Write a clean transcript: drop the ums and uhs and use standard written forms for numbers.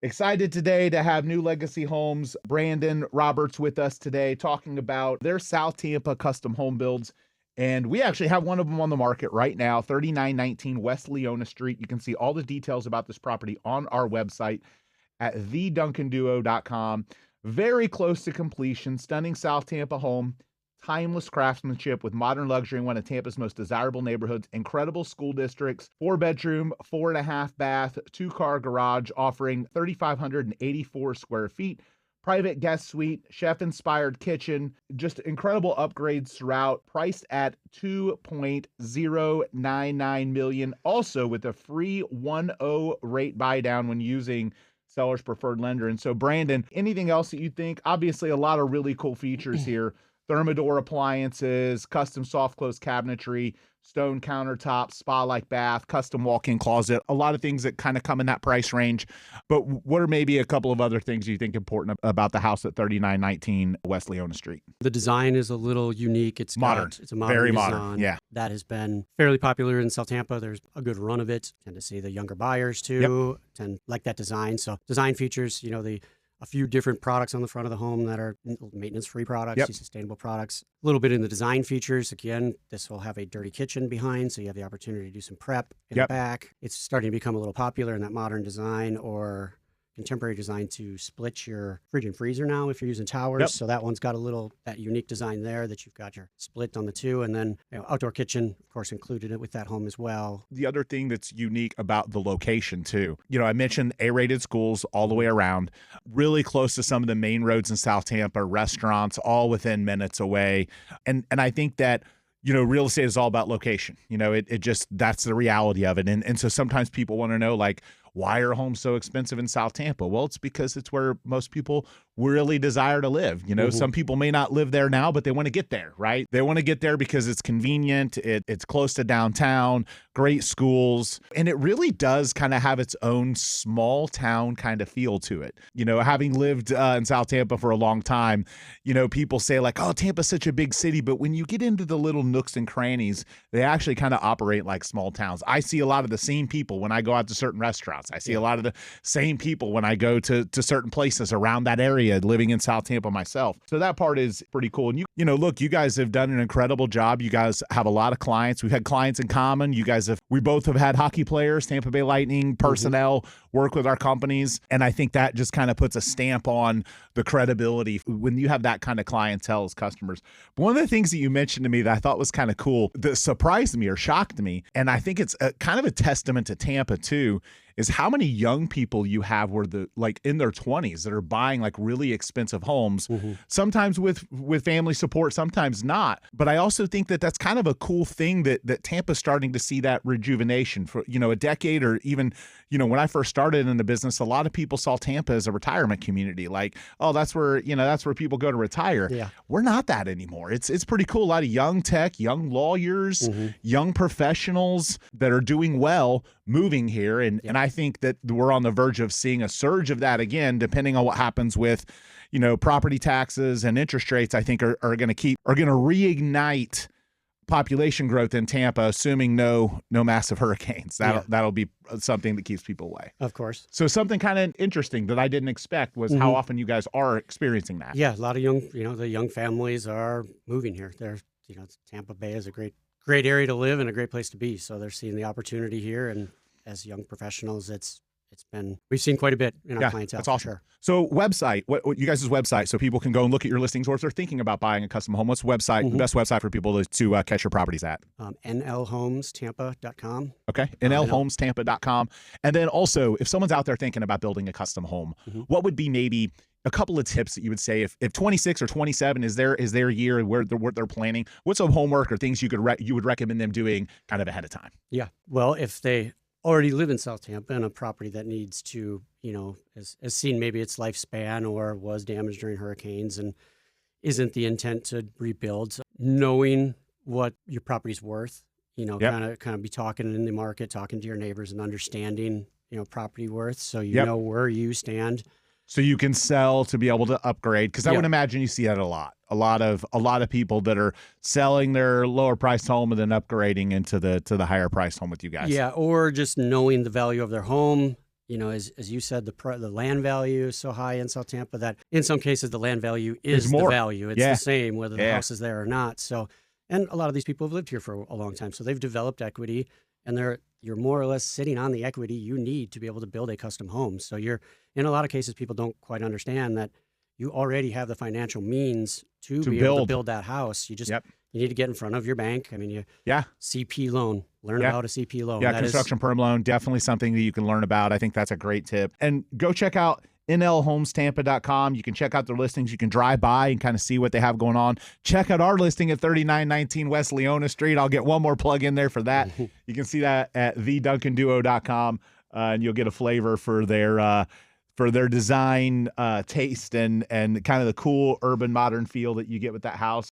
Excited today to have New Legacy Homes, Brandon Roberts with us today talking about their South Tampa custom home builds. And we actually have one of them on the market right now, 3919 West Leona Street. You can see all the details about this property on our website at theduncanduo.com. Very close to completion, stunning South Tampa home, timeless craftsmanship with modern luxury in one of Tampa's most desirable neighborhoods, incredible school districts, 4-bedroom, 4.5 bath, 2-car garage offering 3,584 square feet, private guest suite, chef-inspired kitchen, just incredible upgrades throughout, priced at $2.099 million, also with a free 1.0 rate buy down when using seller's preferred lender. And so, Brandon, anything else that you think? Obviously, a lot of really cool features here. Thermador appliances, custom soft close cabinetry, stone countertops, spa-like bath, custom walk-in closet, a lot of things that kind of come in that price range. But what are maybe a couple of other things you think important about the house at 3919 West Leona Street? The design is a little unique. It's modern. It's a modern Very design. modern, yeah. That has been fairly popular in South Tampa. There's a good run of it. Tend to see the younger buyers too, tend like that design. So design features, a few different products on the front of the home that are maintenance-free products, sustainable products. A little bit in the design features. Again, this will have a dirty kitchen behind, so you have the opportunity to do some prep in the back. It's starting to become a little popular in that modern design or contemporary design to split your fridge and freezer now if you're using towers. So that one's got that unique design there that you've got your split on the two. And then outdoor kitchen, of course, included it with that home as well. The other thing that's unique about the location too, I mentioned A-rated schools all the way around, really close to some of the main roads in South Tampa, restaurants all within minutes away. And I think that real estate is all about location. It just, that's the reality of it. And so sometimes people want to know, like, why are homes so expensive in South Tampa? Well, it's because it's where most people really desire to live. Some people may not live there now, but they want to get there, right? They want to get there because it's convenient. It's close to downtown, great schools. And it really does kind of have its own small town kind of feel to it. Having lived in South Tampa for a long time, people say like, oh, Tampa's such a big city. But when you get into the little nooks and crannies, they actually kind of operate like small towns. I see a lot of the same people when I go out to certain restaurants. I see a lot of the same people when I go to certain places around that area, living in South Tampa myself. So that part is pretty cool. And look, you guys have done an incredible job. You guys have a lot of clients. We've had clients in common. We both have had hockey players, Tampa Bay Lightning personnel work with our companies. And I think that just kind of puts a stamp on the credibility when you have that kind of clientele as customers. But one of the things that you mentioned to me that I thought was kind of cool, that surprised me or shocked me, and I think it's kind of a testament to Tampa too, is how many young people you have in their 20s that are buying like really expensive homes, sometimes with family support, sometimes not. But I also think that that's kind of a cool thing that Tampa's starting to see that rejuvenation for, a decade, or even, when I first started in the business, a lot of people saw Tampa as a retirement community. Like, oh, that's where people go to retire. Yeah. We're not that anymore. It's pretty cool. A lot of young tech, young lawyers, young professionals that are doing well moving here. And I think that we're on the verge of seeing a surge of that again, depending on what happens with, property taxes and interest rates. I think are going to reignite population growth in Tampa, assuming no massive hurricanes. That'll be something that keeps people away. Of course. So something kind of interesting that I didn't expect was how often you guys are experiencing that. Yeah, a lot of the young families are moving here. Tampa Bay is a great area to live and a great place to be. So they're seeing the opportunity here, and as young professionals, we've seen quite a bit in our clientele. That's awesome. Sure. So website, what you guys' website, so people can go and look at your listings, or if they're thinking about buying a custom home, what's the website, the best website for people to catch your properties at? nlhomestampa.com. Okay, nlhomestampa.com. And then also, if someone's out there thinking about building a custom home, what would be maybe a couple of tips that you would say if 26 or 27 is their year where they're planning? What's some homework or things you would recommend them doing kind of ahead of time? Yeah, well, if they already live in South Tampa and a property that needs to, has seen maybe its lifespan or was damaged during hurricanes and isn't the intent to rebuild, so knowing what your property's worth, kind of be talking in the market, talking to your neighbors and understanding, property worth, so know where you stand. So you can sell to be able to upgrade, because I would imagine you see that a lot. A lot of people that are selling their lower priced home and then upgrading into the higher priced home with you guys. Yeah, or just knowing the value of their home, You know, as you said, the land value is so high in South Tampa that in some cases the land value is the more. value. It's Yeah. the same whether the Yeah. house is there or not. So, and a lot of these people have lived here for a long time, so they've developed equity, and you're more or less sitting on the equity you need to be able to build a custom home. So you're in a lot of cases people don't quite understand that you already have the financial means to be able to build that house. You just Yep. you need to get in front of your bank. I mean, Yeah. CP loan, learn Yeah. about a CP loan. Yeah, That is construction perm loan, definitely something that you can learn about. I think that's a great tip. And go check out nlhomestampa.com. You can check out their listings. You can drive by and kind of see what they have going on. Check out our listing at 3919 West Leona Street. I'll get one more plug in there for that. You can see that at theduncanduo.com, and you'll get a flavor for their design taste and kind of the cool urban modern feel that you get with that house.